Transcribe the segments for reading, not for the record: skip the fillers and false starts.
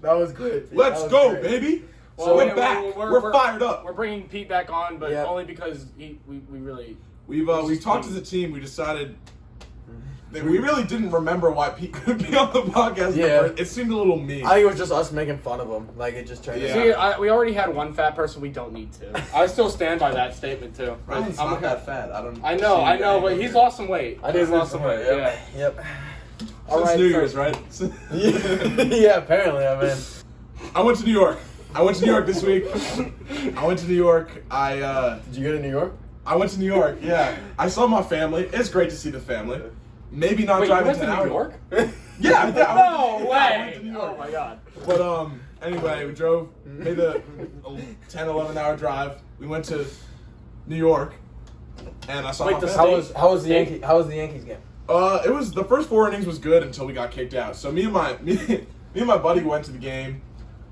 That was good. Let's go, baby. Well, So we're back. We're fired up. We're bringing Pete back on, but Yep. only because we really... We've talked as a team. We decided that we really didn't remember why Pete couldn't be on the podcast. Yeah. It seemed a little mean. I think it was just us making fun of him. Like, it just turned Yeah. out. See, we already had one fat person. We don't need to. I still stand by that statement too. Ryan's I'm not that fat. I know, but he's lost some weight. I did He's lose lost some some weight. weight, Yeah. Yep. Since right, New so- Year's, right? Yeah, apparently, I mean. I went to New York. This week. I went to New York. Did you go to New York? I went to New York. Yeah, I saw my family. It's great to see the family. Maybe not Wait, you driving went 10 to New hours. York? Yeah. No I way! went to New York. Oh my god. But anyway, we drove, made the 10, 11 hour drive. We went to New York, and I saw Wait, my the family. How was the Yankees game? It was the first 4 innings was good until we got kicked out. So me and my buddy went to the game.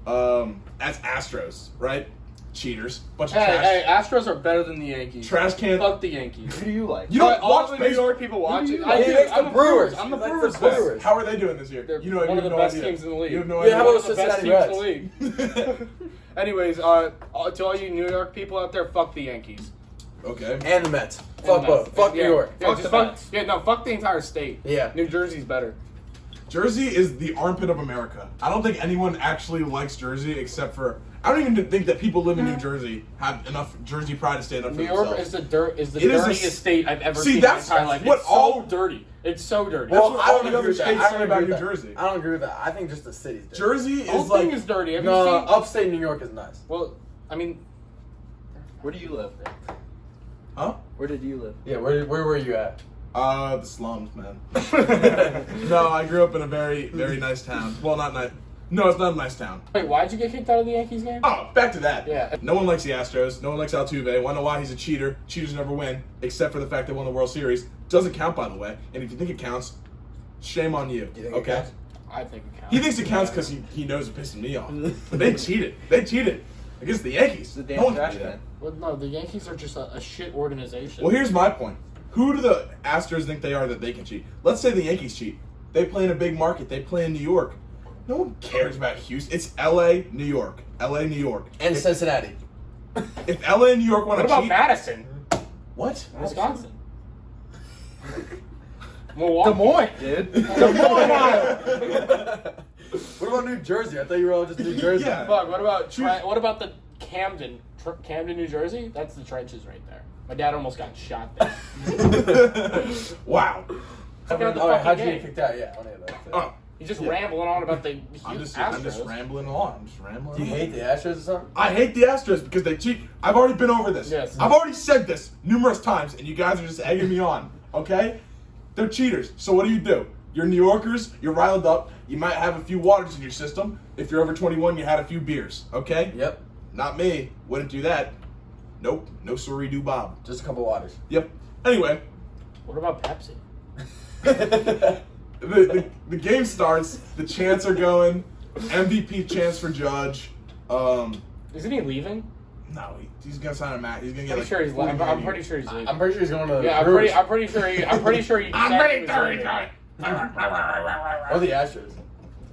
As Astros, right? Cheaters, bunch of trash. Hey, Astros are better than the Yankees. Trash can. Fuck the Yankees. Who do you like? You don't all watch the New baseball. York people watch it. like? He likes the Brewers. I'm the He likes Brewers the fan. Brewers. How are they doing this year? They're You know, one you of the have no best idea. teams in the league. You have no Yeah, idea. how One about of the best Cincinnati teams in the league. Anyways, to all you New York people out there, fuck the Yankees. Okay. And the Mets. And Fuck the both. Mets. Fuck Yeah. New York. Yeah, Fuck just the fuck. Mets. Yeah, no, fuck the entire state. Yeah. New Jersey's better. Jersey is the armpit of America. I don't think anyone actually likes Jersey except for. I don't even think that people live in New Jersey have enough Jersey pride to stand up for New York themselves. is the It is dirtiest state I've ever See, seen that's in my entire life. what It's all- so dirty. It's so dirty. Well, Well, what I all don't the agree other with that. states I say don't about agree New with that. Jersey. I don't agree with that. I think just the city's dirty. Jersey the whole is like. thing is dirty. Have No, you seen? upstate New York is nice. Well, I mean, Where do you live? Huh? Where did you live? Yeah, where were you at? The slums, man. No, I grew up in a very, very nice town. Well, not nice. No, it's not a nice town. wait, why'd you get kicked out of the Yankees game? Oh, back to that. Yeah. No one likes the Astros. No one likes Altuve. Wanna know why? He's a cheater. Cheaters never win, except for the fact they won the World Series. Doesn't count, by the way. And if you think it counts, shame on you. You think it Okay. counts? I think it counts. He thinks it counts because he knows it pissing me off. But they cheated. They cheated against the Yankees. The No damn one can trash do that. can. Well, no, the Yankees are just a shit organization. Well, here's my point. Who do the Astros think they are that they can cheat? Let's say the Yankees cheat. They play in a big market. They play in New York. No one cares about Houston. It's L.A., New York. L.A., New York. And Cincinnati. If L.A. and New York want what to about cheat... Madison? What? Wisconsin. Milwaukee. Des Moines, dude. What about New Jersey? I thought you were all just New Jersey. Yeah. Fuck, what about the Camden? Camden, New Jersey? That's the trenches right there. My dad almost got shot there. Wow. Check out the All right, how'd fucking you game. get kicked out? Yeah, I wanna hear that. Oh, He's just Yeah. rambling on about the I'm huge just Astros. rambling along. I'm just rambling Do you along. hate the Astros or something? I hate the Astros because they cheat. I've already been over this. Yes. I've already said this numerous times, and you guys are just egging me on. Okay? They're cheaters. So what do? You're New Yorkers. You're riled up. You might have a few waters in your system. If you're over 21, you had a few beers. Okay? Yep. Not me. Wouldn't do that. Nope. No sorry do Bob. Just a couple waters. Yep. Anyway, What about Pepsi? the game starts. The chants are going. MVP chants for Judge. Isn't he leaving? No, he's gonna sign a match. He's gonna get Pretty like. sure he's. 40 I'm million. pretty sure he's leaving. I'm pretty sure he's going to the yeah, Brewers. I'm pretty sure he. I'm pretty sure he. I'm said ready he was to leaving. Or the Astros.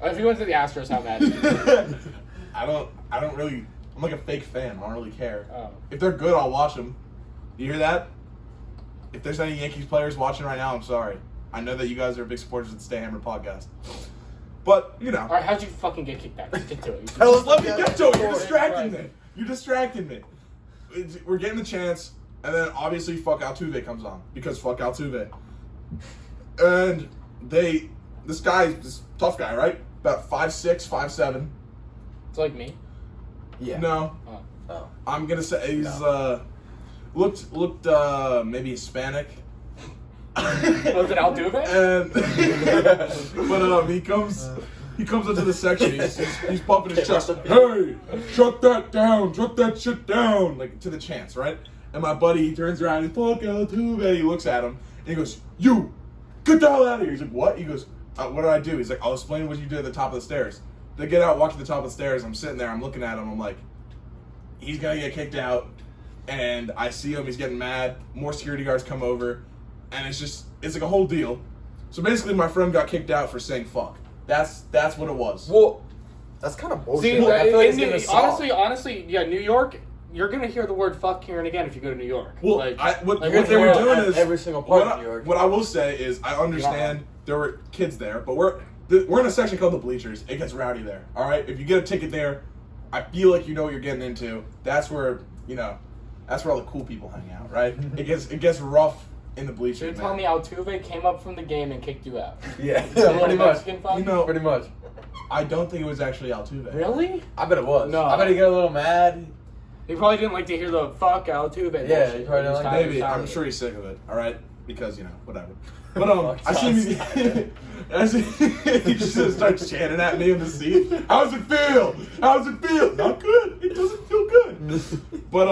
If he went to the Astros, how mad? Is he? I don't really. I'm like a fake fan. I don't really care. Oh. If they're good, I'll watch them. You hear that? If there's any Yankees players watching right now, I'm sorry. I know that you guys are big supporters of the Stay Hammered podcast. But, you know. All right, how'd you fucking get kicked out? Just get to it. Let me get to it. You're Right. distracting me. You're distracting me. We're getting the chance, and then obviously fuck Altuve comes on. Because fuck Altuve. And this guy, this tough guy, right? About 5'6", 5'7". It's like me. Yeah. No. Oh. Oh. I'm gonna say he's looked maybe Hispanic. Was it Altuve? And but he comes into the section. He's pumping his chest. Hey, shut that down! Shut that shit down! Like to the chants, right? And my buddy, he turns around. He's fuck Altuve. He looks at him and he goes, "You, get the hell out of here!" He's like, "What?" He goes, "What did I do?" He's like, "I'll explain what you did at the top of the stairs." They get out, walk to the top of the stairs. I'm sitting there. I'm looking at him. I'm like, he's gonna get kicked out. And I see him. He's getting mad. More security guards come over, and it's like a whole deal. So basically, my friend got kicked out for saying fuck. That's what it was. Well, That's kind of See, bullshit. Like, I feel like it's gonna solve. honestly, yeah, New York. You're gonna hear the word "fuck" here and again if you go to New York. Well, like, what like, they were at doing is every single part what of New York. What I will say is, I understand there were kids there, but we're in a section called the bleachers. It gets rowdy there. All right, if you get a ticket there, I feel like you know what you're getting into. That's where that's where all the cool people hang out, right? it gets rough in the bleachers. you're man. telling me Altuve came up from the game and kicked you out? Yeah, Little pretty much. Mexican fuck? You know, Pretty much. I don't think it was actually Altuve. Really? I bet it was. No. I bet he got a little mad. He probably didn't like to hear the "fuck" Altuve. Yeah, bullshit. he probably didn't was like kinda Maybe tired I'm of sure it. he's sick of it. All right, because whatever. But I see he just starts chanting at me in the seat. How's it feel? How's it feel? Not good. It doesn't feel good. But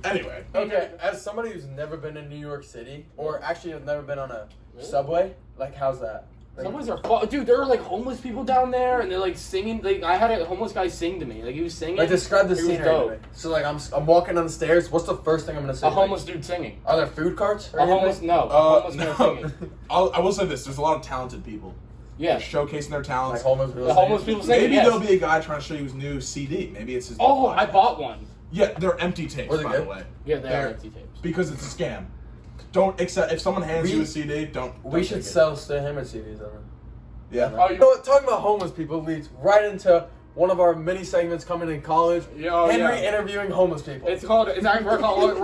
anyway. Okay, as somebody who's never been in New York City, or actually has never been on a subway, like, how's that? Like, Subways are dude. There are like homeless people down there, and they're like singing. Like I had a homeless guy sing to me. Like he was singing. like, describe the He was scenery to dope. me. So, like, I'm walking down the stairs. What's the first thing I'm gonna say? A homeless dude singing. Are there food carts? or A anything? homeless no. A homeless guy singing. I will say this: there's a lot of talented people Yeah. showcasing their Like talents. homeless people. The homeless people singing. Maybe yes. there'll be a guy trying to show you his new CD. Maybe it's his. Oh, I bought one. Yeah, they're empty tapes, Were they by the good? way. Yeah, they are They're- empty tapes. Because it's a scam. Don't accept if someone hands you a CD. Don't. We should take it. sell Stay Hammer CDs on it. Yeah. Oh, You know what? Talking about homeless people leads right into one of our mini segments coming in college. Henry interviewing homeless people. It's called. It's actually we're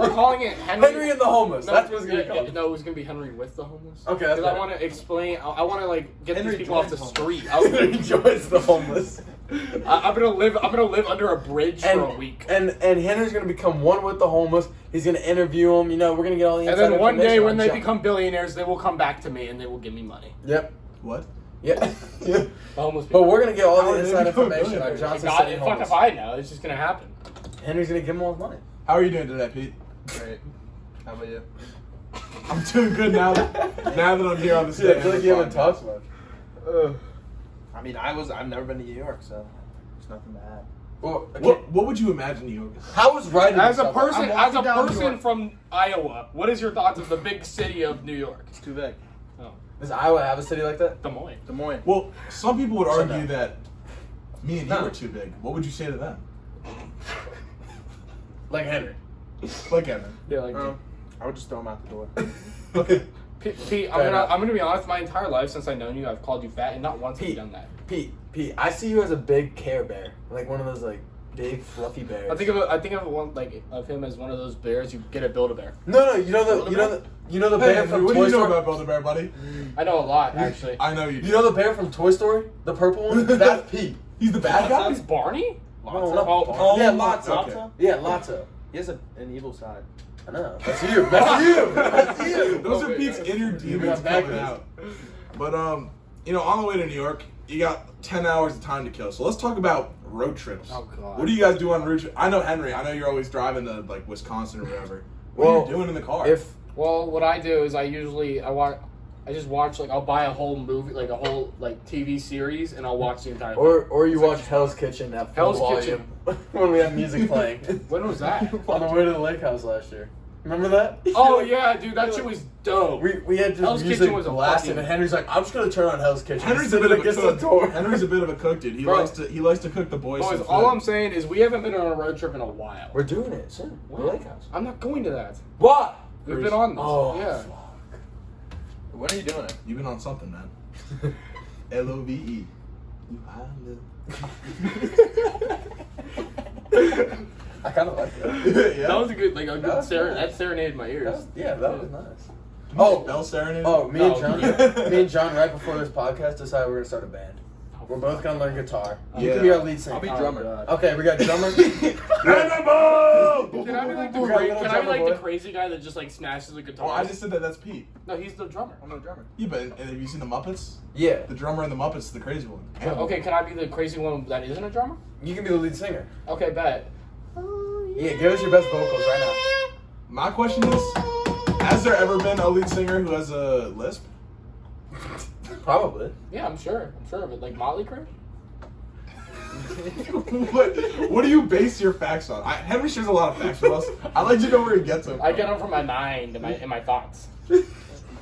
calling it Henry. Henry and the homeless. No, That's what it's gonna yeah, be called. No, it was gonna be Henry with the homeless. Okay, that's Because I better. want to explain. I want to like get Henry these people off the joins street. Henry joins the homeless. I'm gonna live under a bridge for a week. And Henry's gonna become one with the homeless. He's gonna interview them. You know, we're gonna get all the And inside then one day information when on they John. become billionaires, they will come back to me and they will give me money. Yep. What? Yeah. The homeless people. But we're gonna get all How the are they inside becoming information on billionaires? Johnson God, City fuck homeless. if I know. It's just gonna happen. Henry's gonna give him all his money. How are you doing today, Pete? Great. How about you? I'm doing good now. Now that I'm here on the stage. I feel like you haven't talked much. I mean, I've never been to New York, so it's nothing to add. Well, What would you imagine New York is? how was riding As a the subway? person, I'm as a walking down New person York. from Iowa, what is your thoughts of the big city of New York? It's too big. Oh, Does Iowa have a city like that? Des Moines. Des Moines. Well, some people would Shut argue up. that me and you No. are too big. What would you say to them? Like Henry. Like Evan. Yeah, like I would just throw him out the door. Okay. Pete. Fair enough. I'm gonna be honest. My entire life since I've known you, I've called you fat, and not once have you Pete. done that. Pete, I see you as a big Care Bear, like one of those like big fluffy bears. I think of one like of him as one of those bears you get at Build-A-Bear. No, you know the Hey, bear Andrew, from what do Toy you know Story. about Build-A-Bear, buddy? I know a lot actually. I know you do. You know the bear from Toy Story, the purple one. That's Pete. He's the bad guy? That's Barney. No, not Oh, Barney. Yeah, Lotso. Lotso. Okay. Yeah, Lotso. He has an evil side. I know. That's you. That's you. That's you. Those are Okay. Pete's inner demons got coming backwards. out. But on the way to New York, you got 10 hours of time to kill. So let's talk about road trips. Oh, God. What do you guys do on road trips? I know Henry. I know you're always driving to like Wisconsin or whatever. What Well, are you doing in the car? Well, what I do is I just watch like I'll buy a whole movie, like a whole like TV series, and I'll watch the entire thing. Or you watch Hell's Kitchen at full Hell's volume when we have music playing When was that? on the way to the lake house last year. Remember that? Oh yeah, dude, that shit was dope. We had just Hell's music Kitchen was a blasting, fucking- and Henry's like, I'm just gonna turn on Hell's Kitchen. Henry's a He's bit of a against the cook. door. Henry's a bit of a cook, dude. He Bro. likes to cook the boys. Boys, some all food. I'm saying is we haven't been on a road trip in a while. We're doing it soon. The lake house. I'm not going to that. What? We've been on this. Oh, yeah. When are you doing it? You've been on something, man. LOVE. I kind of like that. Yeah. That was a good like a That good was serenade. nice. That serenaded my ears. That was nice. Oh, Oh, Bell Serenade. oh, me No, and John, yeah. me and John, right before this podcast, decided we're gonna start a band. We're both gonna learn guitar. You Yeah. can be our lead singer. I'll be Oh, drummer. God. Okay, we got drummer. Animal! Can I be like the We got a little can I be drummer like boy. the crazy guy that just like smashes the guitar? Oh, I just said that's Pete. No, he's the drummer. I'm no drummer. Yeah, but have you seen the Muppets? Yeah, The drummer in the Muppets is the crazy one. Okay, can I be the crazy one that isn't a drummer? you can be the lead singer. Okay, bet. Yeah, give us your best vocals right My question is, has there ever been a lead singer who has a lisp? now. Probably. Yeah, I'm sure of it. Like Motley Crue. what do you base your facts on? Henry shares a lot of facts with us. I like to know where he gets them. I get them from my mind and my thoughts.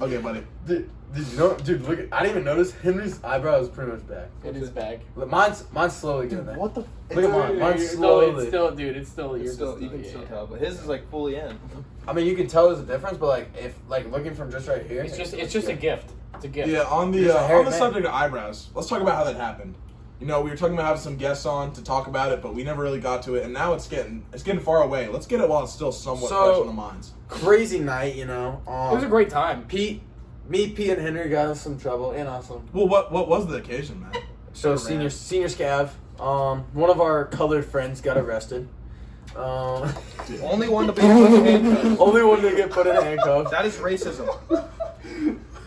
Okay, buddy. Dude, you know, dude, look at, I didn't even notice Henry's eyebrow is pretty much back. It is back. Look, mine's slowly getting there. What the? Look at mine. Mine's No, slowly. it's still, dude. It's still. It's Yours still, is you can still yeah. tell, but his is like fully in. I mean, you can tell there's a difference, but like if like looking from just right here, It's just a gift. It's a gift. Yeah, on He's a hairy the man. subject of eyebrows, let's talk about how that happened. You know, we were talking about having some guests on to talk about it, but we never really got to it, and now it's getting far away. Let's get it while it's still somewhat fresh on the minds. Crazy night, you know. It was a great time. Pete, and Henry got in some trouble, and awesome. Well, what was the occasion, man? So Sure, senior scav, one of our colored friends got arrested. Only one to be put in handcuffs. Only one to get put in handcuffs. That is racism.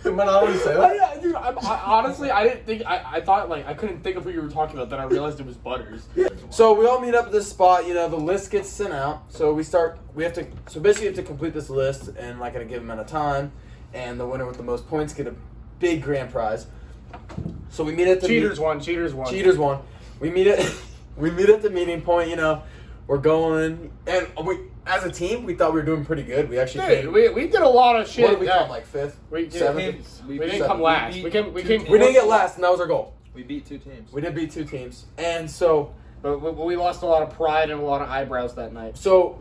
Am I not allowed to say that? Yeah, dude, honestly, I didn't think. I thought like I couldn't think of who you were talking about. Then I realized it was Butters. So we all meet up at this spot. You know, the list gets sent out. So we have to. So basically, you have to complete this list in like in a given amount of time, and the winner with the most points get a big grand prize. So we meet at the Cheaters won. Cheaters won. Cheaters won. We meet at the meeting point. You know, we're going, and we as a team we thought we were doing pretty good. We actually Dude, we did a lot of shit. what did we yeah. come like fifth, We seventh. we didn't come last. We came. We didn't get last, and that was our goal. We beat 2 teams. We did beat 2 teams, and so. But we lost a lot of pride and a lot of eyebrows that night. So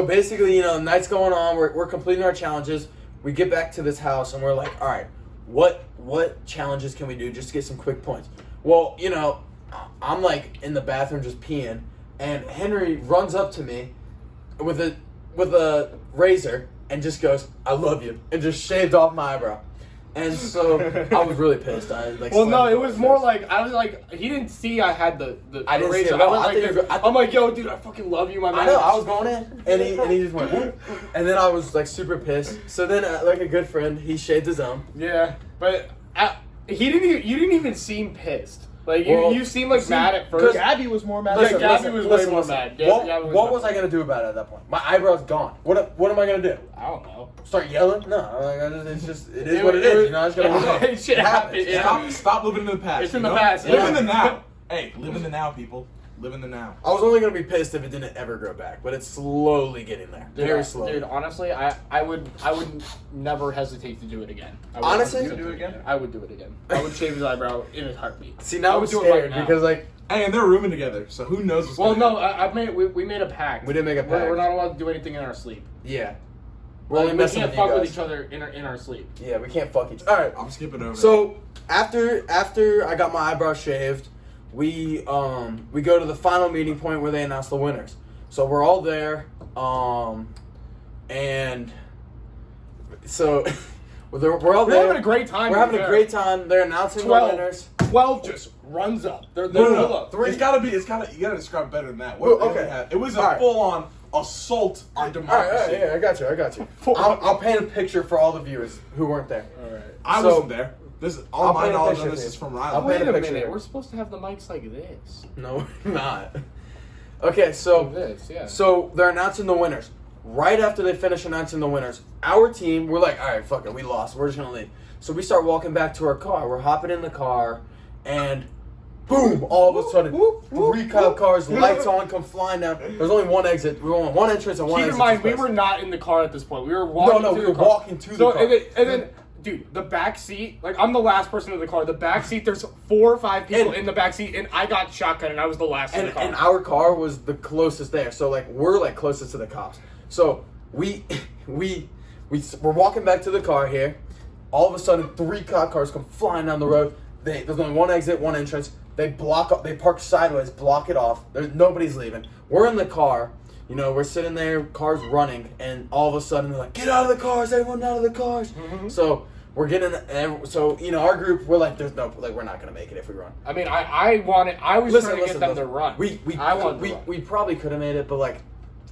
basically, you know, night's going on. We're completing our challenges. We get back to this house and we're like, all right, what challenges can we do just to get some quick points? Well, you know, I'm like in the bathroom just peeing, and Henry runs up to me with a razor and just goes, "I love you," and just shaved off my eyebrow. And so I was really pissed. I like. Well, no, slammed it my was face. more like I was like he didn't see I had the I didn't see razor. it at all. I was I like, thought you were- I I'm like, yo, dude, I fucking love you, my man. I know. I was going in, and he just went, "Whoop." And then I was like super pissed. So then, like a good friend, he shaved his own. Yeah, but he didn't. You didn't even seem pissed. Like Well, you seemed like mad at first. Gabby was more mad. Listen, than Gabby was way more mad. Gabby What mad. was I gonna do about it at that point? My eyebrow's gone. What am I gonna do? I don't know. Start yelling? No, like, it is It what was- it is. You know, I just gotta move on. Shit happens. Yeah. Stop living in the past. It's in you the know? past, Live yeah. in the now. Hey, live in the now, people. Live in the now. I was only gonna be pissed if it didn't ever grow back, but it's slowly getting there. Very slowly. Dude, honestly, I would never hesitate to do it again. I would Honestly? you would do it again? I would do it again. I would shave his eyebrow in a heartbeat. See, now I I'm would do it scared right now. because like Hey, and they're rooming together, so who knows what's Well, going no, on. we made a pact. We did make a pact. We're not allowed to do anything in our sleep. yeah, we're Like, only we messing can't with you fuck with guys. each other in our sleep. Yeah, we can't fuck each. All right. I'm skipping over. So after I got my eyebrow shaved, we go to the final meeting point where they announce the winners. So we're all there, and so we're all We're there. having a great time. We're having a great time. They're announcing the 12. winners. 12 just runs up. They're No. up. It's gotta be. You gotta describe better than that. Well, What okay. really happened? It was a All right. full-on assault on All democracy. right, yeah, I got you. I'll paint a picture for all the viewers who weren't there. All right. I So- wasn't there. This is all I'll my paint a knowledge picture on this for is you. from I'll Rylan. paint Wait a a picture. minute. We're supposed to have the mics like this. No, we're not. Okay, so Like this, yeah. So they're announcing the winners. Right after they finish announcing the winners, our team, we're like, all right, fuck it, we lost. We're just gonna leave. So we start walking back to our car. We're hopping in the car, and boom! All of a sudden, 3 cop cars, lights on, come flying down. There's only one exit. We were on one entrance and one Keep exit. in mind, to we this place. were not in the car at this point. We were walking. No, to we the were car. walking to the So, car. and then, dude, the back seat. Like, I'm the last person in the car. The back seat. There's 4 or 5 people And- in the back seat, and I got shotgun, and I was the last in the car. And our car was the closest there. So like we're like closest to the cops. So we're walking back to the car here. All of a sudden, 3 cop cars come flying down the road. There's only one exit, one entrance. They park sideways, block it off. Nobody's leaving. We're in the car. You know, we're sitting there, cars running, and all of a sudden they're like, "Get out of the cars! Everyone out of the cars!" Mm-hmm. So we're getting. So you know, our group, we're like, "There's no, like, we're not gonna make it if we run." I mean, I was trying to get them to run. I wanted to run. We probably could have made it, but like,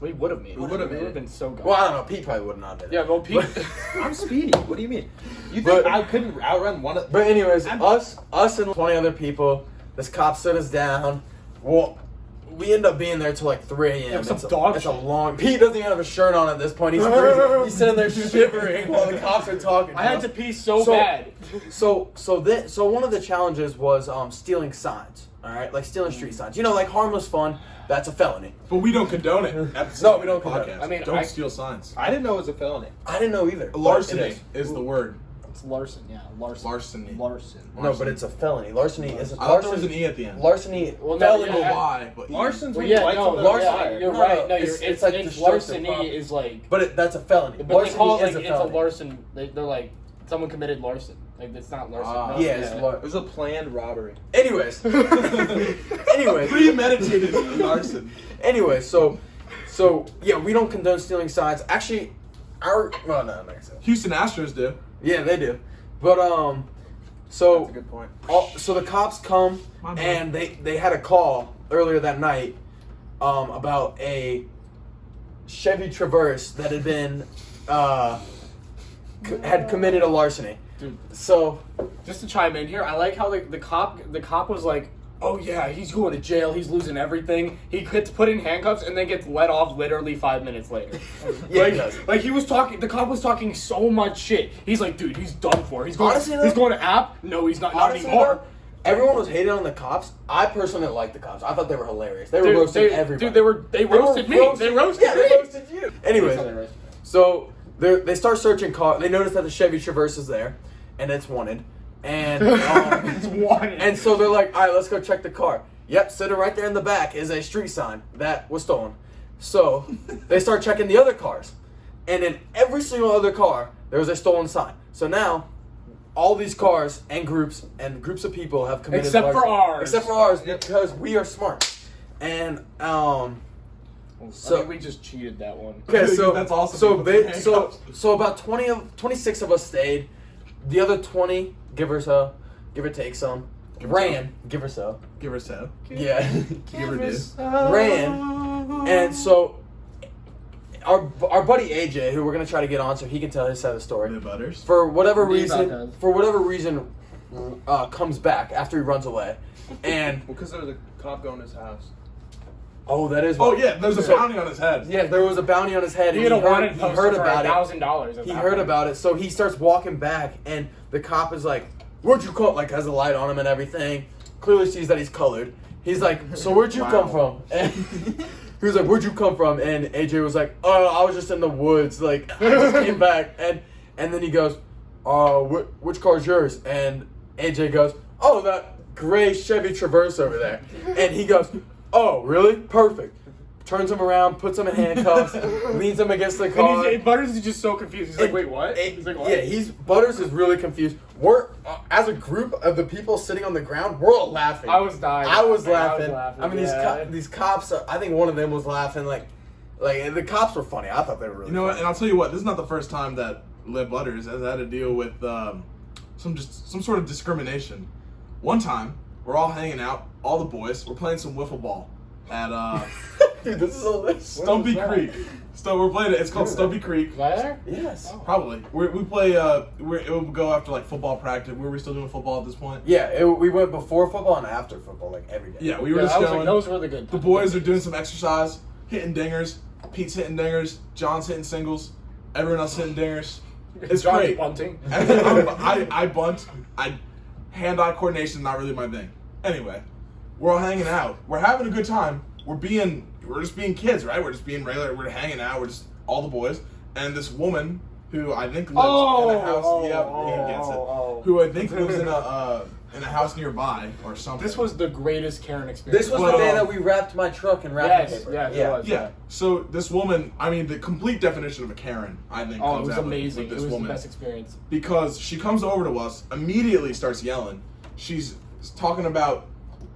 We would have made it. We would've made It would it. have been so good. well, I don't know. Pete probably would not have made it. Yeah, well, Pete. I'm speedy. What do you mean? You But- think I couldn't outrun one of? But anyways, I'm- us and 20 other people. This cop stood us down. Well, we end up being there till like 3 a.m. Yeah, some it's dog it's a shit. long. Pete doesn't even have a shirt on at this point. He's freezing. He's sitting there shivering while the cops are talking. I had to pee so So- bad. So one of the challenges was stealing signs. All right, like stealing street signs. You know, like harmless fun. That's a felony. But we don't condone it. No, we don't condone it. Podcast. I mean, don't I- steal signs. I didn't know it was a felony. I didn't know either. but Larceny it is the word. It's Larson, yeah. Larson. Larceny. Larson. No, but it's a felony. Larceny is I thought there was an E at the end. Larceny. Well, no, I don't felony. know why, but Larcen's Well, when you yeah, light no, something larceny- on fire. You're No, right. No, it's- you're, it's like it's destructive larceny property. is like. But that's a felony. But they Larceny call it is like a it's a felony. larcen. They're like someone committed larcen. Like it's not larcen. Ah. no, Yeah, it's It was a planned robbery. Anyways. Anyways. premeditated arson. Anyway, so yeah, we don't condone stealing signs. Actually, well, no, I'm not gonna say that. Houston Astros do. Yeah, they do. But so That's a good point. so the cops come My bad. and they had a call earlier that night about a Chevy Traverse that had been had committed a larceny. Dude, So just to chime in here, I like how the cop was like, "Oh yeah, he's going to jail. He's losing everything. He gets put in handcuffs and then gets let off literally 5 minutes later." yeah, he does. Like he was talking, the cop was talking so much shit. He's like, "Dude, he's done for. He's going. Honestly, though- he's going to app. No, he's not. Not Honestly, anymore." though, everyone was hating on the cops. I personally liked the cops. I thought they were hilarious. They were roasting everybody. Dude, they roasted me. They roasted yeah, me. they roasted you. Anyways, so they start searching car. They notice that the Chevy Traverse is there, and it's wanted. And It's wanted. and so they're like, all right, let's go check the car. Yep, sitting right there in the back is a street sign that was stolen. So they start checking the other cars, and in every single other car there was a stolen sign. So now all these cars and groups of people have committed Except for larceny. ours. Except for ours, because we are smart. And So so we just cheated that one. okay, so That's awesome. So People they put so about 26 of us stayed. The other 20, give or take some, ran, give or so. Give her so. Yeah, Give her did. ran. And so our buddy AJ, who we're gonna try to get on so he can tell his side of the story, The butters. for whatever Me about reason, comes back after he runs away, and Well, because there was a cop going to his house. oh, that is Oh yeah, there's a So- bounty on his head. yeah, there was a bounty on his head. He and had a wanted he poster heard for about it. $1,000. He heard about it, so he starts walking back, and the cop is like, "Where'd you come?" Like has a light on him and everything. Clearly sees that he's colored. He's like, "So where'd you come from?" And he was like, "Where'd you come from?" And AJ was like, "Oh, I was just in the woods. Like I just came back." And then he goes, which car's yours?" And AJ goes, "Oh, that gray Chevy Traverse over there." And he goes, "Oh, really? Perfect." Turns him around, puts him in handcuffs, leans him against the car. And Butters is just so confused. He's like, "Wait, what?" He's like, "What?" Yeah, Butters is really confused. We're as a group of the people sitting on the ground, we're all laughing. I was dying. I was Man, laughing. I mean, yeah. these cops. I think one of them was laughing. Like the cops were funny. I thought they were really. You know what? funny. And I'll tell you what. This is not the first time that Le Butters has had to deal with some sort of discrimination. One time, we're all hanging out, all the boys. We're playing some wiffle ball at Dude, this is all this. Stumpy that? Creek. So we're playing it. It's called Stumpy Creek. Was I there? Yes. Probably. We play. It would go after like football practice. Were we still doing football at this point? Yeah, we went before football and after football, like every day. Yeah, we were Yeah, just that was going. that was really good. The boys are doing some exercise, hitting dingers. Pete's hitting dingers. John's hitting singles. Everyone else hitting dingers. It's John's great. bunting. I bunt. Hand-eye coordination is not really my thing. Anyway, we're all hanging out. We're having a good time. We're just being kids, right? We're just being regular. We're hanging out. We're just all the boys. And this woman who I think lives in a house. He gets it. Who I think lives in a house nearby or something. This was the greatest Karen experience. This was Well, the day that we wrapped my truck in wrapping yes, paper. yes, yeah. it was. Yeah. So this woman, I mean, the complete definition of a Karen, I think, Oh, it comes was out with amazing. It this was woman. the best experience. Because she comes over to us, immediately starts yelling. She's talking about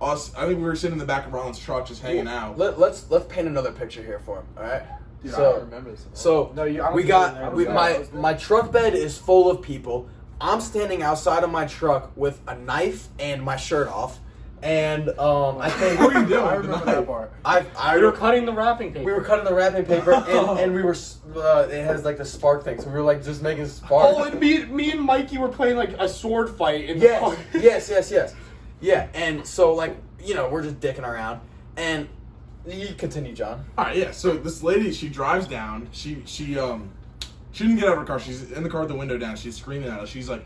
us. I think we were sitting in the back of Ronald's truck, just hanging out. Let's paint another picture here for him. All right. Dude, I So don't remember this. So No, I don't we think got you were there. my truck bed is full of people. I'm standing outside of my truck with a knife and my shirt off, and I think What are you doing? I with the remember knife? that part. I We were cutting the wrapping paper. we were cutting the wrapping paper and we were it has like the spark thing, so we were like just making sparks. Oh, and me and Mikey were playing like a sword fight. In Yes. Yeah, and so like we're just dicking around, and you continue, John. All right, yeah. So this lady, she drives down. She didn't get out of her car. She's in the car with the window down. She's screaming at us. She's like,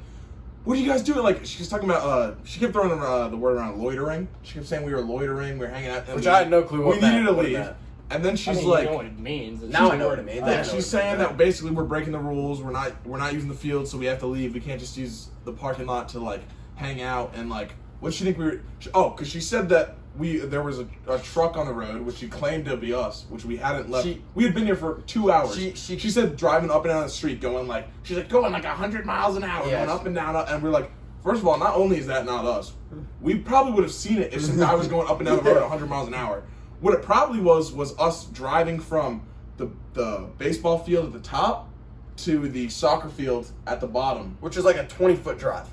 what are you guys doing? Like, she's talking about, she kept throwing the word around loitering. She kept saying we were loitering, we were hanging out. And Which I had no clue what we meant, needed to what it leave. meant. And then she's I mean, like, you know what it means. It's Now just I know what word. it means. yeah, I know she's what saying it that meant. basically we're breaking the rules. We're not using the field, so we have to leave. We can't just use the parking lot to like hang out and like. What she think we were? Because she said that there was a truck on the road, which she claimed to be us, which we hadn't left. We had been here for 2 hours. She said driving up and down the street, going like 100 miles an hour, Yes. going up and down, and we're like, first of all, not only is that not us, we probably would have seen it if some guy was going up and down the road at 100 miles an hour. What it probably was us driving from the baseball field at the top to the soccer field at the bottom. Which was like a 20-foot drive.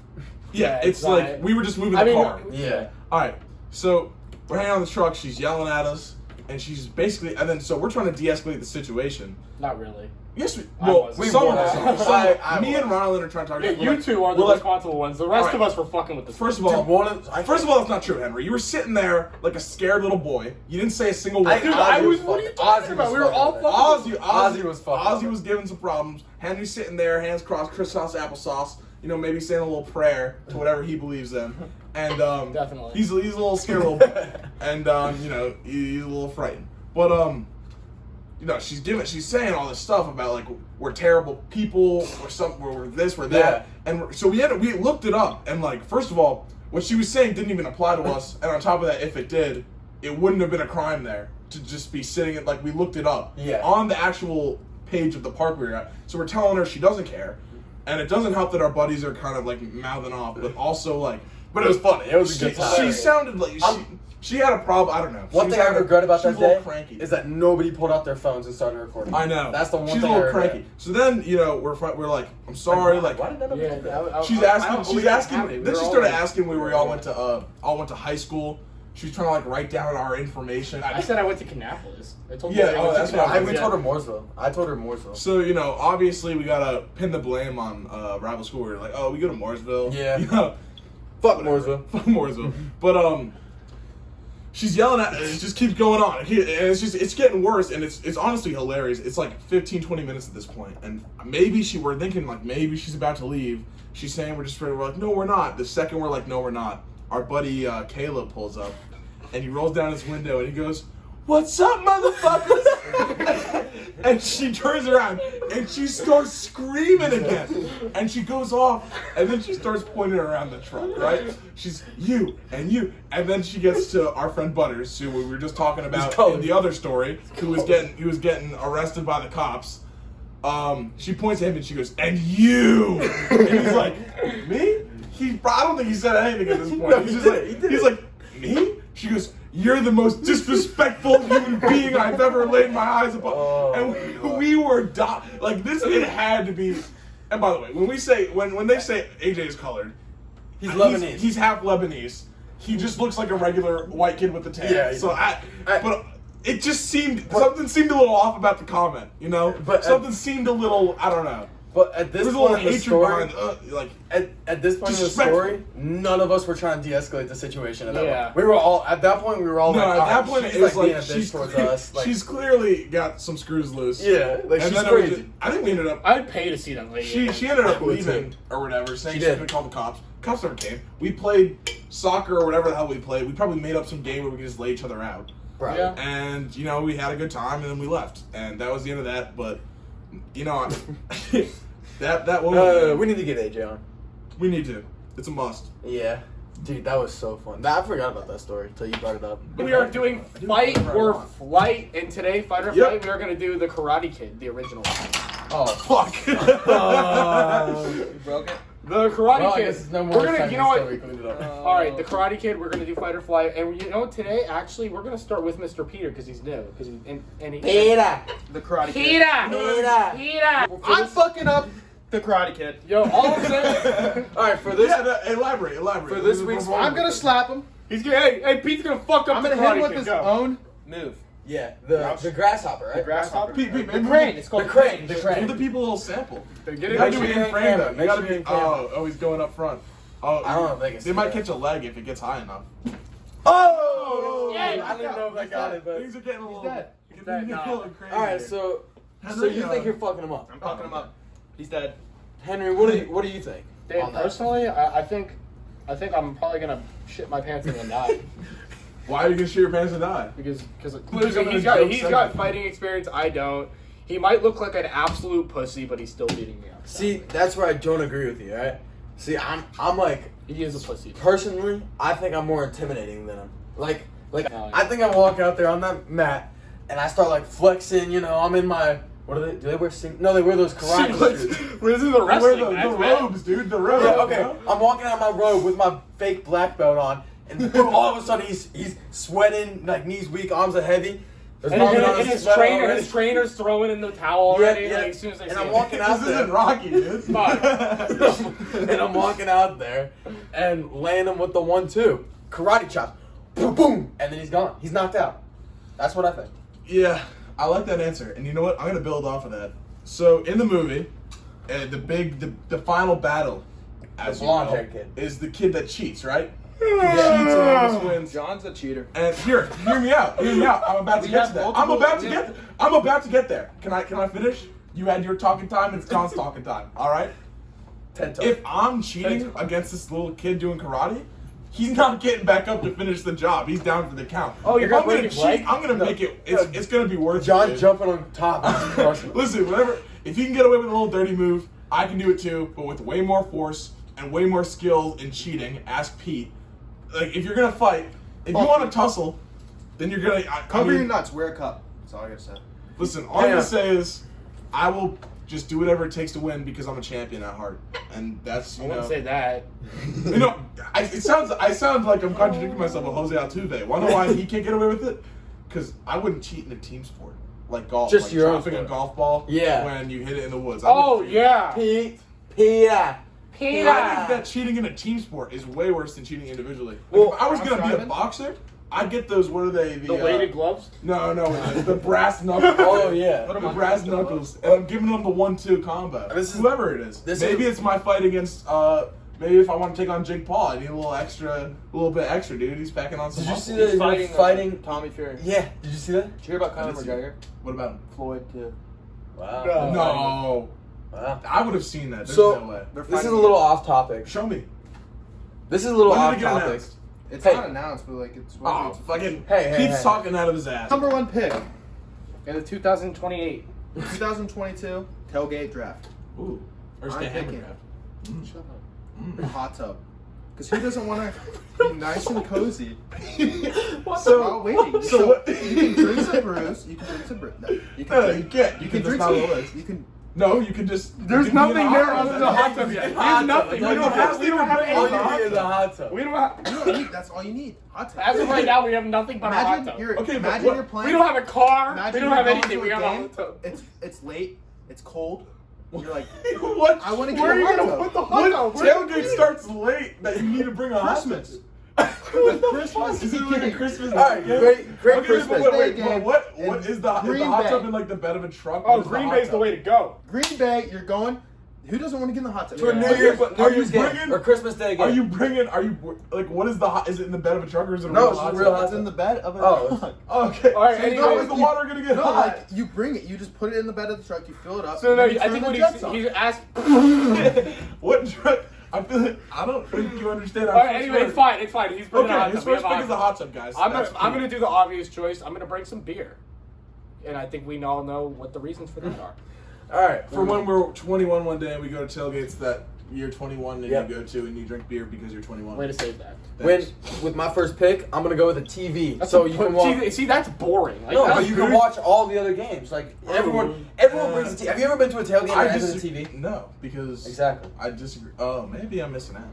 Yeah, Yeah, it's like we were just moving the I mean, car. Yeah. All right, so we're hanging on the truck. She's yelling at us, and she's basically, and then so we're trying to de-escalate the situation. Not really. Yes, I wasn't. some We of were. us. I Me was. and Rylan are trying to talk. Yeah, we're you like- two are the we're like, responsible ones. The rest Alright. of us were fucking with the First of system. all, first of all, that's not true, Henry. You were sitting there like a scared little boy. You didn't say a single word. Dude, Ozzy I was. was What are you fucking- talking Ozzy about? was We were all fucking with fucking. Ozzy was fucking Ozzy with was it. giving some problems. Henry's sitting there, hands crossed, crisscross applesauce. You know, maybe saying a little prayer to whatever he believes in, and Definitely. he's a little scared little boy, and you know he's a little frightened. But you know she's saying all this stuff about like we're terrible people, we're this, we're that, and so we looked it up, and like first of all, what she was saying didn't even apply to us, and on top of that, if it did, it wouldn't have been a crime there to just be sitting at like we looked it up on the actual page of the park we were at. So we're telling her she doesn't care, and it doesn't help that our buddies are kind of like mouthing off, but also like. But it was funny. It was a good time. She sounded like she had a problem. I don't know. One thing I regret about that she was a day little cranky. is that nobody pulled out their phones and started recording. I know. That's the one She's thing a I little regret. cranky. So then you know we're like I'm sorry like. Why did none of us do that? She's asking. Then she started asking where we all went to high school. She was trying to like write down our information. I said I went to Kannapolis. I told Yeah, you I oh, went to that's what I Kannapolis. We told her Mooresville. I told her Mooresville. So you know, obviously we gotta pin the blame on rival school. We're like, oh, we go to Mooresville. Yeah. You know, Fuck whatever. Mooresville. Fuck Mooresville. But she's yelling at it just keeps going on. And it's getting worse, and it's honestly hilarious. It's like 15, 20 minutes at this point, and we're thinking like maybe she's about to leave. She's saying we're like, no, we're not. The second we're like, no, we're not, our buddy Caleb pulls up, and he rolls down his window and he goes, "What's up, motherfuckers?" And she turns around and she starts screaming again. And she goes off and then she starts pointing around the truck, right? She's you and you. And then she gets to our friend Butters, who we were just talking about in the other story, who was getting arrested by the cops. She points at him and she goes, "And you." And he's like, "Me?" I don't think he said anything at this point. No, he's he just did. like, he's like, "Me?" She goes, "You're the most disrespectful human being I've ever laid my eyes upon." Oh, and we were like this. It had to be. And by the way, when they say AJ is colored, He's Lebanese. He's half Lebanese. He just looks like a regular white kid with a tan. Yeah, So but it just seemed But- something seemed a little off about the comment. You know, But- something seemed a little. I don't know. But at There this was a little point in the hatred story, behind. Like at this point in the Disrespectful. story, none of us were trying to de-escalate the situation. At that Yeah. point. We were all at that point. We were all no, like, at that "Alright, point she's it was being a like bitch towards us." Like, she's clearly got some screws loose. yeah, like And she's then it was crazy. just- I think we ended up. I'd pay to see that lady. She ended up I would leaving too. or whatever, saying She she's did. gonna call the cops. Cops never came. We played soccer or whatever the hell we played. We probably made up some game where we could just lay each other out. Right. Yeah. And you know, we had a good time, and then we left, and that was the end of that. But you know, that woman, We need to get AJ on. we need to. It's a must. Yeah. Dude, that was so fun. I forgot about that story until you brought it up. We are doing fight or flight, and today, fight or Yep. flight, we are going to do the Karate Kid, the original one. Oh fuck! You broke it? The Karate Well, I Kid. guess it's no more We're gonna, time you know until we what? cleaned it up. All right, the Karate Kid. We're gonna do fight or flight, and you know what? Today, actually, we're gonna start with Mr. Peter because he's new. Because he. Peter. The Karate Kid. Peter. Peter. I'm fucking up the Karate Kid. Yo, all I'm saying. All right, for this. Yeah, no, elaborate. For this week's- I'm gonna slap him. He's gonna. Hey, Pete's gonna fuck up I'm the gonna hit Karate him with Kid. his Go. own move. Yeah, the grasshopper, right? The grasshopper. Pete, The maybe crane. It's called The crane. The Give crane. the people a little sample. Get You it. gotta Make do sure it you're in in frame camera. though. You Make gotta sure be. you're in camera. Oh, he's going up front. Oh, I don't know if they can see They might that. catch a leg if it gets high enough. Oh! Yeah, I didn't know if I got it, but. Things are getting a little. dead. Getting Nah. a little crazy. All right, so you think you're fucking him up? I'm fucking him up. He's dead. Henry, what do you think? Dave, on that. personally, I think I'm probably gonna shit my pants and then die Why are you gonna shit your pants and die? because Losing he's a got joke he's segment. got fighting experience. I don't. He might look like an absolute pussy, but he's still beating me up. See, that's where I don't agree with you, right? See, I'm like, He is a pussy. personally, I think I'm more intimidating than him. Like, Oh, yeah. I think I walk out there on that mat, and I start like flexing. You know, I'm in my what are they? Do they wear no? They wear those karate suits. This is the They wear wrestling the match, man. robes, dude. The robes. Yeah, okay. you know? I'm walking out my robe with my fake black belt on, and boom, all of a sudden he's sweating, like knees weak, arms are heavy. There's And, probably and, not a and his sweat already. trainer's throwing in the towel Yeah, already. yeah. Like, as soon as I And see I'm him. walking out This there. isn't Rocky, dude. Fine. And I'm walking out there and laying him with the 1-2. Karate chop. Boom, boom. And then he's gone. He's knocked out. That's what I think. Yeah, I like that answer. And you know what? I'm gonna build off of that. So in the movie, the final battle, as The you know, blonde-haired kid. is the kid that cheats, right? He cheats and almost wins. John's a cheater. And hear me out. Hear me out. I'm about to We get have to that. multiple- I'm about to get there. Can I finish? You had your talking time. It's John's talking time. All right. Ten If I'm cheating against this little kid doing karate, he's not getting back up to finish the job. He's down for the count. Oh, you're if I'm gonna gonna break his cheat, leg? I'm gonna make it. It's gonna be worth it. John dude. jumping on top. He's crushing. Listen, whatever. If you can get away with a little dirty move, I can do it too, but with way more force and way more skill in cheating. Ask Pete. Like, if you're gonna fight, if you want to tussle, then you're gonna Cover your nuts. Wear a cup. That's all I gotta say. Listen, all I'm gonna say is, I will just do whatever it takes to win because I'm a champion at heart, and that's I you know. wouldn't say that. You know, I sound like I'm contradicting myself with Jose Altuve. Wanna know why he can't get away with it? Because I wouldn't cheat in a team sport like golf. Just like your own dropping a sport. golf ball. Yeah. When you hit it in the woods. I Oh wouldn't cheat. yeah. Peter. I think that cheating in a team sport is way worse than cheating individually. Like, Well, if I was I'm gonna be a driving. boxer, I'd get those. What are they? The weighted gloves. No, the brass knuckles. Oh, yeah. the brass knuckles, and I'm giving them the 1-2 combo. This is- Whoever it is. this Maybe is- it's my fight against. Maybe if I want to take on Jake Paul, I need a little bit extra, dude. He's packing on some. Did you muscle. see that? He's He's fighting. Tommy Fury. Yeah. Did you see that? Did you hear about Conor did see McGregor? What about him? Floyd too. Wow. No. No, Wow. I would have seen that. There's So no way. They're this is fighting a little off topic. Show me. This is a little When did off it get topic. announced? It's Hey. not announced, but like it's. Oh, fucking Hey, keeps hey. talking out of his ass. Number one pick, In the 2028. 2022 tailgate draft. Ooh, or I'm stay hammer thinking. draft. Shut up. A hot tub. Because who doesn't want to be nice and cozy So, while waiting? so what? You can drink some brews. You can drink some brews. No, you can No, drink. you can't. You can That's drink not some. what it is. You can. No, you can just. There's you can be nothing in a there hot other tub. than a hot tub yet. Hot There's tub. nothing. We We don't have All any you hot need is a tub. hot tub. We don't have. You don't need. That's all you need. Hot tub. As of right now, we have nothing but a hot Imagine tub. you're. Okay, but imagine what- you're playing. We don't have a car. Imagine We don't you're have going anything. to We have a game, hot tub. It's late. It's cold. You're like, What? I want to get Where are a you hot gonna tub. put the hot What tub? Where- tailgate starts late that you need to bring a hot tub? Christmas. Christmas? Is it like a Christmas All right, game? great Okay, Christmas but wait, Day but game what in is the Green hot Bay. tub in like the bed of a truck? Oh, What is Green hot Bay's the tub? way to go. Green Bay. You're going. Who doesn't want to get in the hot tub? To a Yeah. New Year's, but New are you Year's game bringing- or Christmas Day game. Are you like what is the hot? Is it in the bed of a truck or is it a No, real it's a hot real tub? hot It's in the bed of a Oh, truck. Okay. All right, So anyway, how is the water gonna get No, hot? like you bring it. You just put it in the bed of the truck. You fill it up. So no, and you I turn think the what jets on. he's asked. What truck? I feel like I don't think you understand. All right, anyway, it's fine. It's fine. He's bringing a Okay, hot his tub. We first have a pick is a hot tub, guys. I'm That's gonna cool. do the obvious choice. I'm gonna bring some beer, and I think we all know what the reasons for that are. All right. For when we're 21 one day and we go to tailgates that you're 21 and Yep. you go to and you drink beer because you're 21. Way to save that. When Thanks. with my first pick, I'm gonna go with a TV, That's so a- you can watch. See, that's boring. Like, No, that's but you can good. watch all the other games. Like everyone brings a TV. Have you ever been to a tailgate I and ends with a disagree. TV? No, because Exactly. I disagree. Oh, maybe I'm missing out.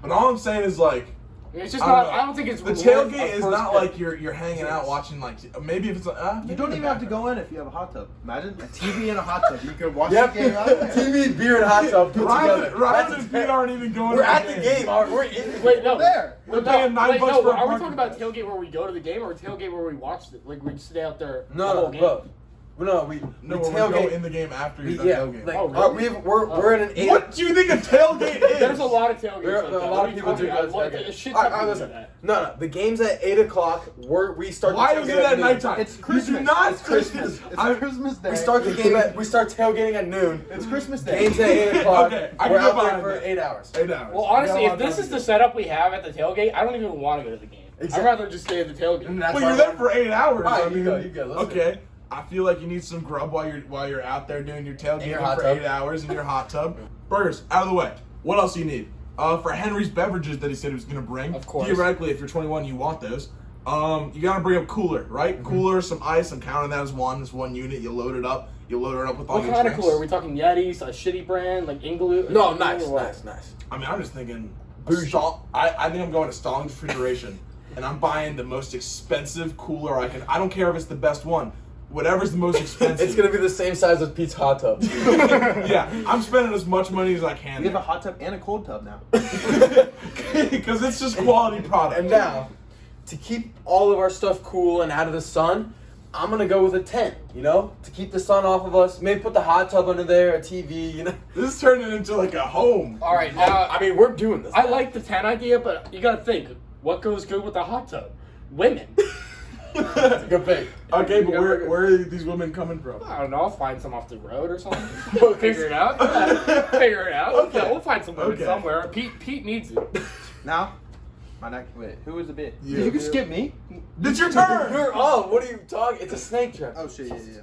But all I'm saying is like It's just I don't not. know. I don't think it's the worth tailgate a is first not pick. like you're hanging out watching like maybe if it's like You don't even have to go in if you have a hot tub. Imagine a TV and a hot tub. You could watch Yep. the game out there. TV, beer, and hot tub put together. Ryan That's and Pete aren't even going. We're to at the game. We're in. Wait, no. There. We're paying $9 wait, for a Are we parking talking about pass. tailgate where we go to the game, or a tailgate where we watch it? Like we stay out there the No, whole no, game? both. No, we No, we we go tailgate. in the game after We, you're done yeah, tailgating. like, Oh, really? we're in an 8. What do you think a tailgate is? There's a lot of tailgates. There- like a that. lot What of are you people do talking that. about? tailgate. A shit All ton right, of listen. people do that. No, the game's at 8 o'clock. We start. Why the is tailgate it at noon. nighttime? It's You Christmas. do not It's Christmas. It's I- Christmas Day. We start the game at. We start tailgating at noon. It's Christmas Day. Game's at 8 o'clock. Okay, I We're can get out there behind for that. 8 hours. 8 hours. Well, honestly, Yeah, if this is the good. setup we have at the tailgate, I don't even want to go to the game. Exactly. I'd rather just stay at the tailgate. And that's Well, why you're there for 8 hours. Alright, I mean, you go, listen. Okay. I feel like you need some grub while you're out there doing your tailgating your hot for tub. 8 hours in your hot tub. Burgers out of the way. What else do you need? For Henry's beverages that he said he was gonna bring. Of course. Theoretically, if you're 21, you want those. You gotta bring a cooler, right? Mm-hmm. Cooler, some ice. I'm counting that as one. It's one unit. You load it up. You load it up with all What your kind of drinks. cooler? Are we talking Yetis, a shitty brand, like Ingloo? No, Ingloo nice, or what? nice. I mean, I'm just thinking. Bougie. I think I'm going to Stallings Refrigeration, and I'm buying the most expensive cooler I can. I don't care if it's the best one. Whatever's the most expensive. It's gonna be the same size as Pete's hot tub. Yeah, I'm spending as much money as I can. We have a hot tub and a cold tub now. Because it's just quality product. And now, to keep all of our stuff cool and out of the sun, I'm gonna go with a tent. You know, to keep the sun off of us. Maybe put the hot tub under there, a TV. You know. This is turning into like a home. All right, now I mean, we're doing this. I like the tent idea, but you gotta think, what goes good with a hot tub? Women. Good pick. Okay, but Yeah, where are these women coming from? I don't know. I'll find some off the road or something. Okay. Figure it out. Yeah, figure it out. Okay. Yeah, we'll find some women Okay. somewhere. Pete needs it. Now, my next. Wait, who was the bit? You. You can skip me. It's your turn. You're up. What are you talking? It's a snake trap. Oh shit! Yeah.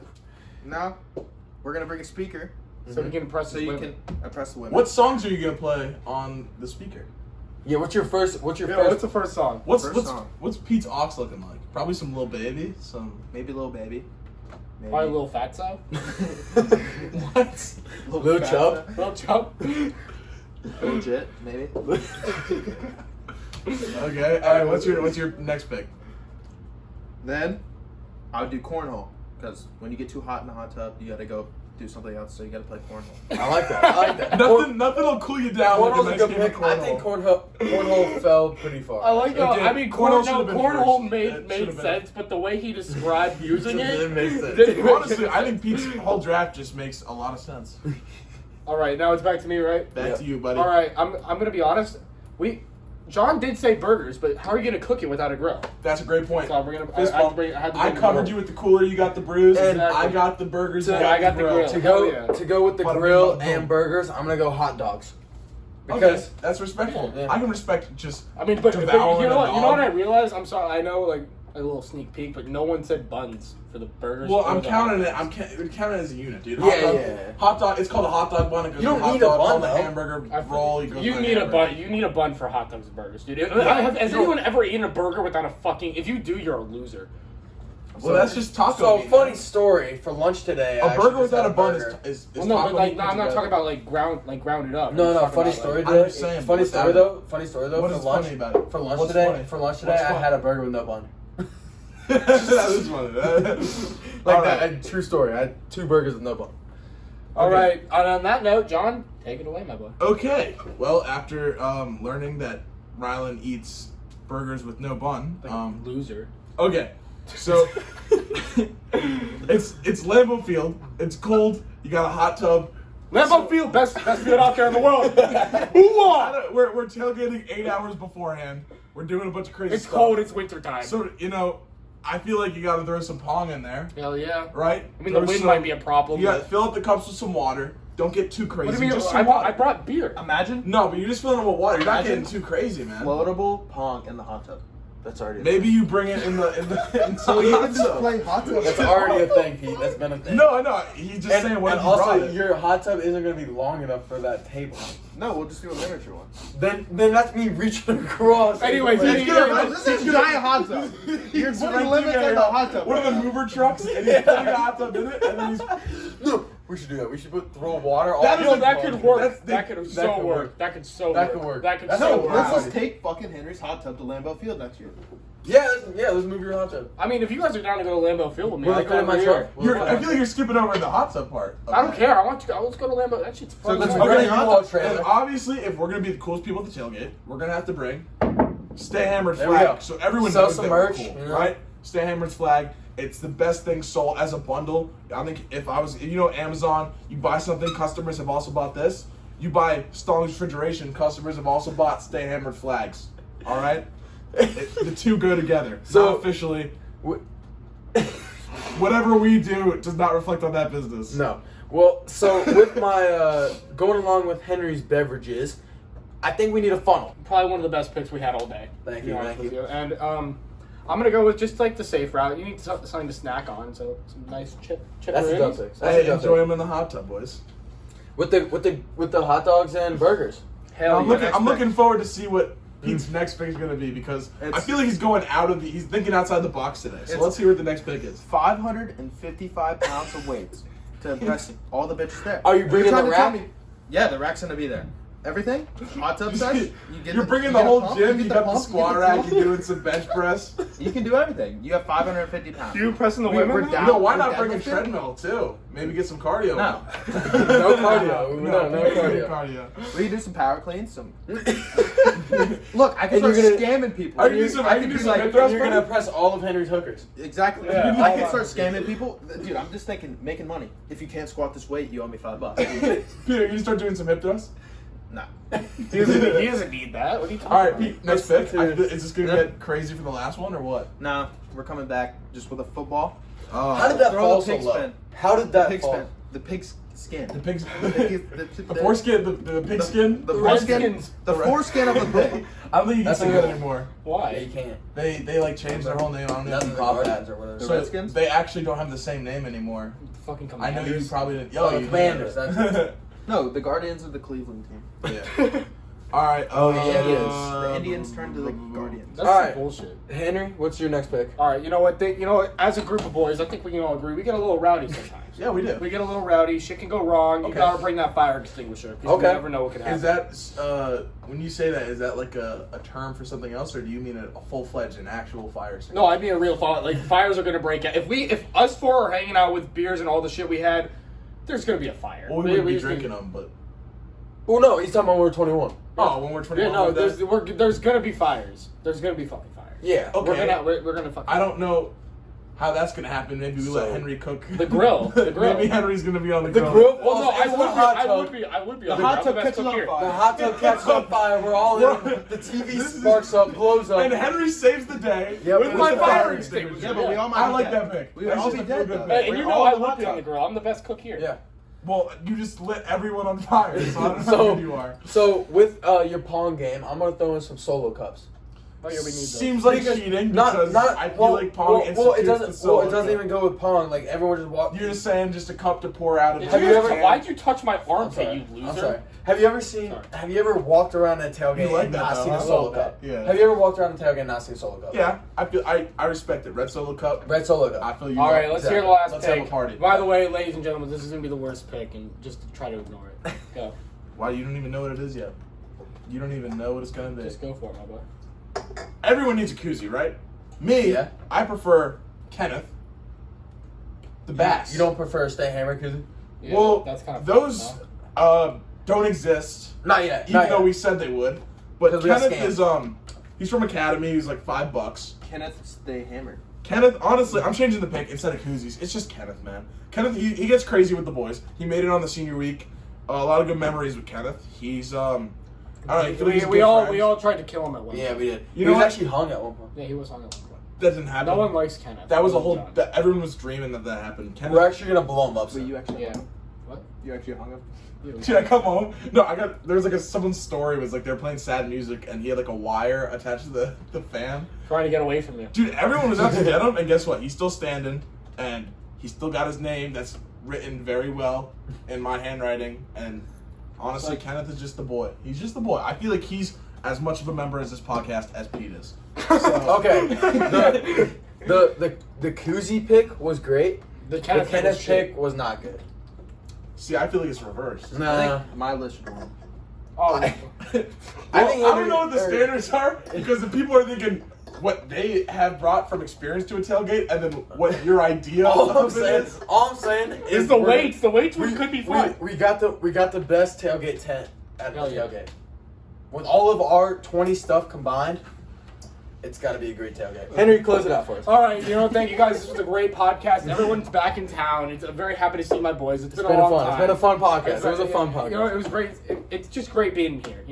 Now, we're gonna bring a speaker So we can press so the you women. can oppress the women. What songs are you gonna play on the speaker? Yeah. What's your first? Yeah, what's first? the first song? First song. What's Pete's aux looking like? Probably some Lil Baby. Some Maybe Lil Baby. Maybe. Probably Lil Fatso. what? Lil Chubb. Lil Chubb. Legit. Maybe. Okay. All right. What's your next pick? Then, I would do cornhole because when you get too hot in the hot tub, you gotta go do something else. So you gotta play cornhole. I like that. I like that. Nothing will cool you down. Cornhole's like a a good nice pick. game of I think cornhole fell pretty far. I like that. It did. I mean, Cornhole cornhole, should've been cornhole first. made It made should've been. sense, but the way he described using It it makes sense. didn't make Honestly, any I think sense. Pete's whole draft just makes a lot of sense. All right, now it's back to me, right? Back Yeah. to you, buddy. All right, I'm gonna be honest. John did say burgers, but how are you gonna cook it without a grill? That's a great point. So we're gonna. Fist I had to bump. bring. I had to I bring the covered grill. you with the cooler. You got the brews, and Exactly. I got the burgers. So you I got the grill. To go Hell yeah. to go with the Bada bing, grill bada boom. and burgers, I'm gonna go hot dogs. Okay, Because that's respectful. Yeah. I can respect just. I mean, but you devouring know a what? You know what I dog. realized? I'm sorry. I know, like a little sneak peek, but no one said buns for the burgers. Well, or I'm the counting hot it. dogs. I'm counting it as a unit, dude. Yeah, Hot dog, yeah. Hot dog. It's called a hot dog bun. It goes You with don't hot need a dog, bun, on the though. hamburger I- roll. It goes You with need a hamburger. bun. You need a bun for hot dogs and burgers, dude. Yeah. Has anyone ever eaten a burger without a fucking? If you do, you're a loser. Well, that's just taco. So meat, funny man. story for lunch today. I A actually burger just without had a bun burger. is Well, no, taco but like, meat no, put I'm not together. talking about like grounded up. No, I'm no. talking Funny about, story like, I'm today. just saying, Funny what's story that? though. Funny story though. What For is lunch. funny about it? For lunch What's today. funny? For lunch today, What's I funny? had a burger with no bun. that is funny. Like All that. right. True story. I had 2 burgers with no bun. All Okay. right. And on that note, John, take it away, my boy. Okay. Well, after learning that Rylan eats burgers with no bun, Loser. okay. So it's Lambeau Field. It's cold. You got a hot tub. Lambeau Field, best field out there in the world. Who won? We're tailgating 8 hours beforehand. We're doing a bunch of crazy It's stuff. cold. It's winter time. So I feel like you got to throw some pong in there, Hell yeah. right? I mean, the Throw wind some- might be a problem. You got to but- fill up the cups with some water. Don't get too crazy. What do you mean? Just I some water. brought beer. Imagine No, but you're just filling them with water. You're not Imagine getting too crazy, man. floatable pong in the hot tub. That's already. Maybe you bring it in the So you hot can just tub. play hot tub. That's already a thing, Pete. That's been a thing. No, I know. He's just saying what and if you brought also, it. your hot tub isn't going to be long enough for that table. No, we'll just do a miniature one. Then that's me reaching across. Anyways, Like, any- This is a giant hot tub. You're putting limits on the hot tub. One of the mover trucks, and he's putting a hot tub in it, and then he's. no, we should do that. We should throw water all That over is the a- That could work. That's- That could that so could work. work. That could so That work. could work. That could That's so no, work. Let's wow. just take fucking Henry's hot tub to Lambeau Field next year. Yeah, let's move your hot tub. I mean, if you guys are down to go to Lambeau Field with me, We'll I fit in my go truck. over here. I feel like you're skipping over the hot tub part. I don't care. I want you. Let's go to Lambeau. That shit's fun. let's as go hell. to Okay, the hot U-Haul tub. trailer. And obviously, if we're gonna be the coolest people at the tailgate, we're gonna have to bring Stay Hammered There we flag, go. so everyone Sell knows some that we're merch, cool, you know? right? Stay Hammered's flag. It's the best thing sold as a bundle. I think if Amazon, you buy something, customers have also bought this. You buy Stallings Refrigeration, customers have also bought Stay Hammered flags. All right? The two go together. So- Not officially. Whatever we do does not reflect on that business. No. Well, so with my going along with Henry's beverages, I think we need a funnel. Probably one of the best picks we had all day. Thank to be you, honest thank with you. And I'm gonna go with just like the safe route. You need something to snack on, so some nice chip. That's the dumb chipperoonies. picks. That's Hey, the dumb enjoy pick. them in the hot tub, boys. With the hot dogs and burgers. Hell I'm yeah. looking. I'm looking forward to see what Pete's next pick is going to be because I feel like he's going he's thinking outside the box today. So let's hear what the next pick is. 555 pounds of weights to impress all the bitches there. Are you bringing You're trying the to tell rack? me- Yeah, the rack's gonna be there. Everything? Hot tub sesh? You're bringing you the get a whole pump, gym. get You got the pump, squat get rack. the You're doing some bench press. You can do everything. You have 550 pounds. You pressing the We- women? we're now? down. No, why we're not bring a deadlifting? treadmill too? Maybe get some cardio. No. No cardio. No cardio. We can do some power cleans. Some. Look, I can And start you're gonna- scamming people. I can do some. I can do be some like, hip thrusts, You're gonna buddy. press all of Henry's hookers. Exactly. Yeah. I can start scamming people. Dude, I'm just thinking, making money. If you can't squat this weight, you owe me $5. Peter, you start doing some hip thrusts. Nah. He doesn't need that. What are you talking All right, about? Pete. Next Let's- pick. Is this gonna get crazy for the last one or what? Nah, we're coming back just with a football. How did that Throw fall the so pig low? spin. How did that Pig fall? spin. The pig's skin. The pig's The foreskin, the pig skin. The The foreskin. Redskins. The foreskin of the pig. I don't think you can That's say a that good one. anymore. Yeah, Why? you can't. They like changed their whole name. I don't know if Nothing you the caught Guardians that. or whatever. The So Redskins? they actually don't have the same name anymore. Fucking I know commanders. you probably didn't. Oh, you the did. Commanders, that's No, the Guardians of the Cleveland team. Yeah. All right. Oh, the Indians. The Indians turned to the Guardians. That's All some right. bullshit. Henry, what's your next pick? All right, you know what? As a group of boys, I think we can all agree we get a little rowdy sometimes. Yeah, we do. We get a little rowdy. Shit can go wrong. You Okay. gotta bring that fire extinguisher because Okay. you never know what could happen. Is that when you say that? Is that like a term for something else, or do you mean a full fledged and actual fire extinguisher? No, I mean a real thought. Like fires are gonna break out. If us four are hanging out with beers and all the shit we had, there's gonna be a fire. Well, we wouldn't be just need- drinking them, but Well, no, he's talking about when we're 21. when we're 21. Yeah, no, with that- there's gonna be fires. There's gonna be fucking fires. Yeah. Okay. We're gonna fucking. I don't know how that's gonna happen. Maybe we let So- Henry cook The grill. The grill. Maybe Henry's gonna be on the The grill. grill Well, no, falls I into would the be. hot I tub. would be. I would be. The I'm hot the tub best catches cook on here. fire. The hot tub catches on fire. We're all in. The TV sparks up, blows up. And Henry saves the day Yep, with with my the fire fire extinguisher. Yeah, but we all might I be like dead. that pick. We would That's all just be a dead, good though. pick. And We're you know all I in the would hot be on tub. the grill. I'm the best cook here. Yeah. Well, you just lit everyone on fire. So I don't know So- how good you are. So with your Pong game, I'm gonna throw in some solo cups. Oh, yeah, we need those. Seems like Because cheating because I feel like Pong well, it institutes the doesn't. solo Well, it doesn't cup. even go with Pong. Like everyone just walk. You're just saying just a cup to pour out of. Did Have you you ever? ever- Why'd you touch my I'm armpit, sorry. you loser? I'm sorry. Have you ever seen? Sorry. Have you ever walked around a tailgate You like and that, not though, seen a huh? solo A little cup? bit. Yeah. Have you ever walked around a tailgate and not seen a solo cup? Yeah, I respect it. Red Solo Cup. Red solo cup. I feel you. All are. right, let's Exactly. hear the last Let's pick. have a party. By the way, ladies and gentlemen, this is gonna be the worst pick, and just try to ignore it. Go, Why you don't even know what it is yet? You don't even know what it's gonna be. just go for it, my boy. Everyone needs a koozie, right? Me, Yeah. I prefer Kenneth. The Bass. You don't prefer Stay Hammer koozie? Yeah, well, that's kind of those don't exist. Not yet. Even Not though yet. we said they would. But 'Cause we got Kenneth scammed. is he's from Academy. He's like $5. Kenneth, stay hammered. Kenneth, honestly, I'm changing the pick instead of koozies. It's just Kenneth, man. Kenneth, he gets crazy with the boys. He made it on the senior week. A lot of good memories with Kenneth. He's I don't know. I feel like he's we good all friends. tried to kill him at one. Yeah, point. we did. You He know was what? actually hung at one point. Yeah, he was on at one point. That didn't happen. No one likes Kenneth. That was a He whole. done. That everyone was dreaming that happened. Kenneth, We're actually gonna blow him up. Wait, Soon. you actually Yeah. hung him? What? You actually hung him? Yeah, we- Should I come home? No, there's like someone's story was like they're playing sad music and he had like a wire attached to the fan. Trying to get away from you. Dude, everyone was out to get him, and guess what? He's still standing, and he's still got his name that's written very well in my handwriting. And honestly, Kenneth is just the boy. He's just the boy. I feel like he's as much of a member as this podcast as Pete is. So, Okay. The koozie pick was great. The The Kenneth, Kenneth was shit. pick was not good. see, I feel like it's reversed. I Nah. think my list should go on. Oh, I Well, I I think don't know what the Henry- standards are because the people are thinking what they have brought from experience to a tailgate, and then what your idea All I'm of it saying, is. all I'm saying it's is the we're- weights. The weights could be fun. We got the best tailgate tent at the Hell yeah. tailgate. With all of our 20 stuff combined, it's got to be a great tailgate. Henry, close it out for us. All right, thank you guys. This was a great podcast. Everyone's back in town. I'm very happy to see my boys. It's been a long time. It's been a fun podcast. It was a fun podcast. It was great. It's just great being here,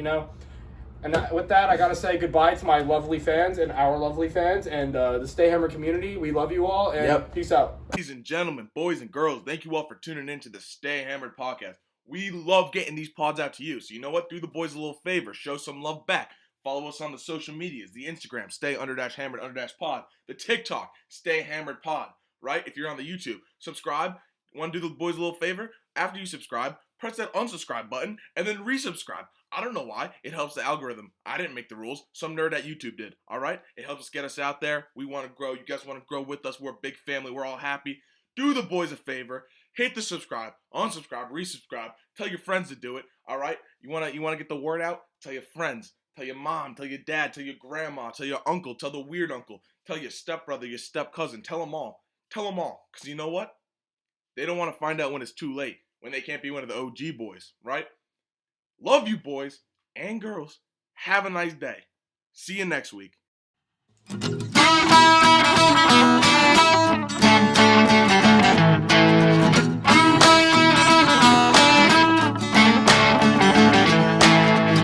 And with that, I got to say goodbye to my lovely fans and our lovely fans and the Stay Hammered community. We love you all, and peace out. Ladies and gentlemen, boys and girls, thank you all for tuning in to the Stay Hammered podcast. We love getting these pods out to you. So you know what? Do the boys a little favor. Show some love back. Follow us on the social medias, the Instagram, stay_hammered_pod, the TikTok, Stay Hammered Pod, right? If you're on the YouTube, subscribe. Want to do the boys a little favor? After you subscribe, press that unsubscribe button and then resubscribe. I don't know why. It helps the algorithm. I didn't make the rules. Some nerd at YouTube did, all right? It helps us get us out there. We want to grow. You guys want to grow with us. We're a big family. We're all happy. Do the boys a favor. Hit the subscribe, unsubscribe, resubscribe. Tell your friends to do it, all right? You want to get the word out? Tell your friends. Tell your mom, tell your dad, tell your grandma, tell your uncle, tell the weird uncle, tell your stepbrother, your step cousin, tell them all. Tell them all, because you know what? They don't want to find out when it's too late, when they can't be one of the OG boys, right? Love you boys and girls. Have a nice day. See you next week.